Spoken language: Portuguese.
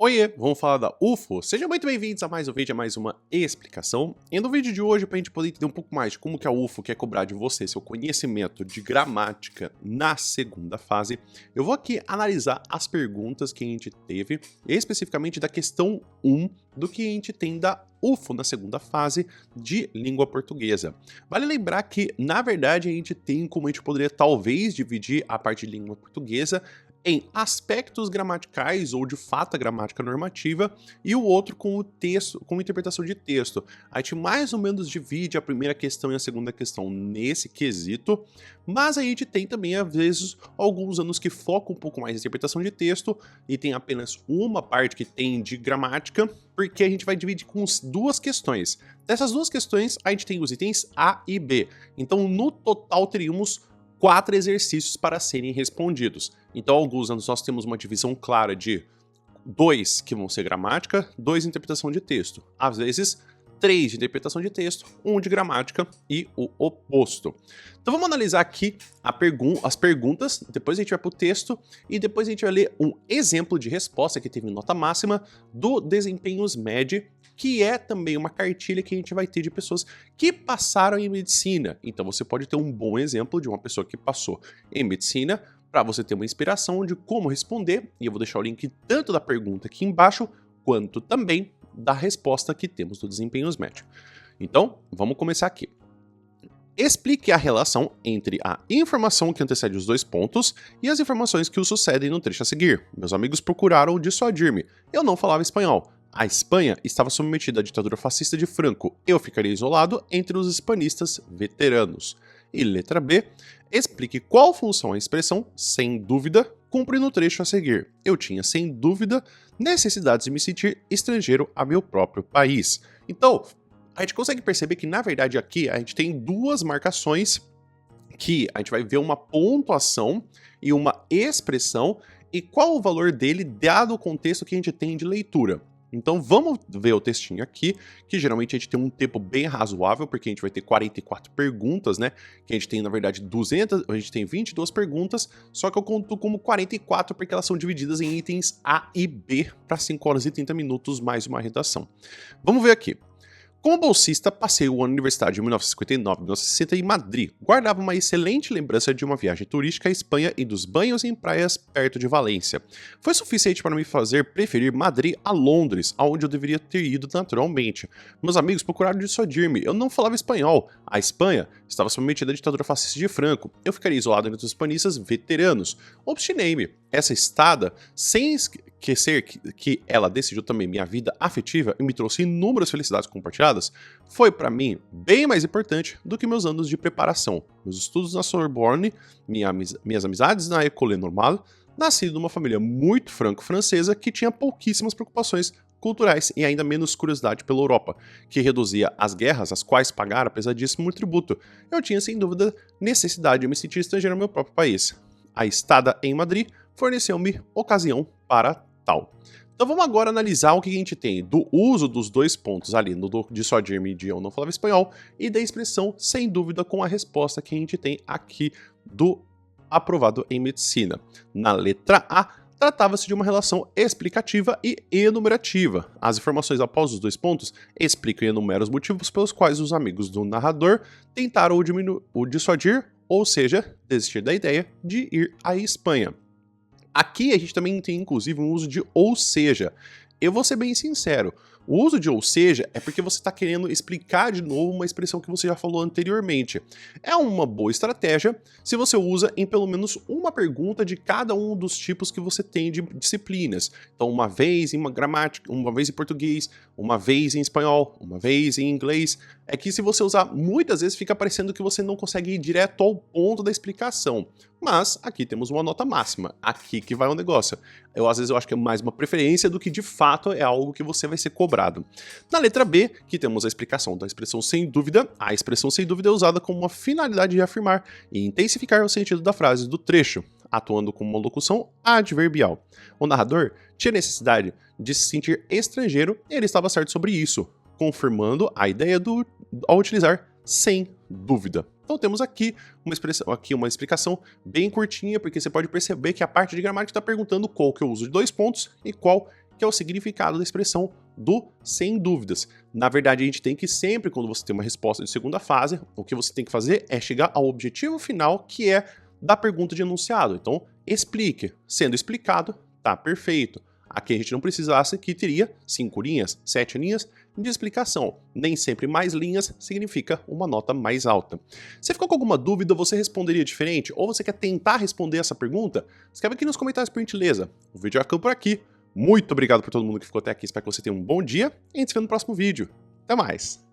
Oiê, vamos falar da UFO? Sejam muito bem-vindos a mais um vídeo, a mais uma explicação. E no vídeo de hoje, para a gente poder entender um pouco mais de como que a UFO quer cobrar de você seu conhecimento de gramática na segunda fase, eu vou aqui analisar as perguntas que a gente teve, especificamente da questão 1 do que a gente tem da UFO na segunda fase de língua portuguesa. Vale lembrar que, na verdade, a gente tem como a gente poderia talvez dividir a parte de língua portuguesa em aspectos gramaticais ou de fato a gramática normativa e o outro com o texto, com interpretação de texto. A gente mais ou menos divide a primeira questão e a segunda questão nesse quesito, mas a gente tem também às vezes alguns anos que focam um pouco mais em interpretação de texto e tem apenas uma parte que tem de gramática, porque a gente vai dividir com duas questões. Dessas duas questões a gente tem os itens A e B, então no total teríamos 4 exercícios para serem respondidos. Então, alguns anos nós temos uma divisão clara de 2 que vão ser gramática, 2 interpretação de texto. Às vezes, 3 de interpretação de texto, 1 de gramática e o oposto. Então vamos analisar aqui as perguntas, depois a gente vai para o texto e depois a gente vai ler um exemplo de resposta que teve nota máxima do Desempenhos MED, que é também uma cartilha que a gente vai ter de pessoas que passaram em medicina. Então você pode ter um bom exemplo de uma pessoa que passou em medicina para você ter uma inspiração de como responder, e eu vou deixar o link tanto da pergunta aqui embaixo, quanto também da resposta que temos do Desempenhos MED. Então, vamos começar aqui. Explique a relação entre a informação que antecede os dois pontos e as informações que o sucedem no trecho a seguir. Meus amigos procuraram dissuadir-me. Eu não falava espanhol. A Espanha estava submetida à ditadura fascista de Franco. Eu ficaria isolado entre os hispanistas veteranos. E letra B, explique qual função a expressão sem dúvida cumpre no trecho a seguir. Eu tinha, sem dúvida, necessidade de me sentir estrangeiro a meu próprio país. Então, a gente consegue perceber que, na verdade, aqui a gente tem duas marcações que a gente vai ver uma pontuação e uma expressão e qual o valor dele dado o contexto que a gente tem de leitura. Então vamos ver o textinho aqui, que geralmente a gente tem um tempo bem razoável, porque a gente vai ter 44 perguntas, né? Que a gente tem, na verdade, 200, a gente tem 22 perguntas, só que eu conto como 44 porque elas são divididas em itens A e B para 5 horas e 30 minutos mais uma redação. Vamos ver aqui. Como bolsista, passei o ano na universidade de 1959 e 1960 em Madrid. Guardava uma excelente lembrança de uma viagem turística à Espanha e dos banhos em praias perto de Valência. Foi suficiente para me fazer preferir Madrid a Londres, aonde eu deveria ter ido naturalmente. Meus amigos procuraram dissuadir-me. Eu não falava espanhol. A Espanha estava submetida à ditadura fascista de Franco. Eu ficaria isolado entre os hispanistas veteranos. Obstinei-me. Essa estada, sem esquecer que ela decidiu também minha vida afetiva e me trouxe inúmeras felicidades compartilhadas, foi para mim bem mais importante do que meus anos de preparação. Meus estudos na Sorbonne, minhas amizades na École Normale, nasci de uma família muito franco-francesa que tinha pouquíssimas preocupações culturais e ainda menos curiosidade pela Europa, que reduzia as guerras, as quais pagara pesadíssimo tributo. Eu tinha, sem dúvida, necessidade de me sentir estrangeiro no meu próprio país. A estada em Madrid forneceu-me ocasião para tal. Então vamos agora analisar o que a gente tem do uso dos dois pontos ali, no dissuadir-me de eu não falava espanhol, e da expressão sem dúvida com a resposta que a gente tem aqui do aprovado em medicina. Na letra A, tratava-se de uma relação explicativa e enumerativa. As informações após os dois pontos explicam e enumeram os motivos pelos quais os amigos do narrador tentaram o dissuadir, ou seja, desistir da ideia de ir à Espanha. Aqui a gente também tem, inclusive, um uso de ou seja. Eu vou ser bem sincero, o uso de ou seja é porque você está querendo explicar de novo uma expressão que você já falou anteriormente. É uma boa estratégia se você usa em pelo menos uma pergunta de cada um dos tipos que você tem de disciplinas. Então, uma vez em uma gramática, uma vez em português, uma vez em espanhol, uma vez em inglês. É que se você usar muitas vezes fica parecendo que você não consegue ir direto ao ponto da explicação. Mas aqui temos uma nota máxima, aqui que vai o negócio. Às vezes eu acho que é mais uma preferência do que de fato é algo que você vai ser cobrado. Na letra B, que temos a explicação da expressão sem dúvida, a expressão sem dúvida é usada como uma finalidade de afirmar e intensificar o sentido da frase do trecho, atuando como uma locução adverbial. O narrador tinha necessidade de se sentir estrangeiro e ele estava certo sobre isso, confirmando a ideia ao utilizar sem dúvida. Então temos aqui uma explicação bem curtinha, porque você pode perceber que a parte de gramática está perguntando qual que é o uso de dois pontos e qual que é o significado da expressão do sem dúvidas. Na verdade, a gente tem que sempre, quando você tem uma resposta de segunda fase, o que você tem que fazer é chegar ao objetivo final, que é da pergunta de enunciado. Então, explique. Sendo explicado, tá perfeito. Aqui a gente não precisasse que teria 5 linhas, 7 linhas de explicação. Nem sempre mais linhas significa uma nota mais alta. Se ficou com alguma dúvida, você responderia diferente? Ou você quer tentar responder essa pergunta? Escreve aqui nos comentários por gentileza. O vídeo acaba por aqui. Muito obrigado por todo mundo que ficou até aqui. Espero que você tenha um bom dia e a gente se vê no próximo vídeo. Até mais!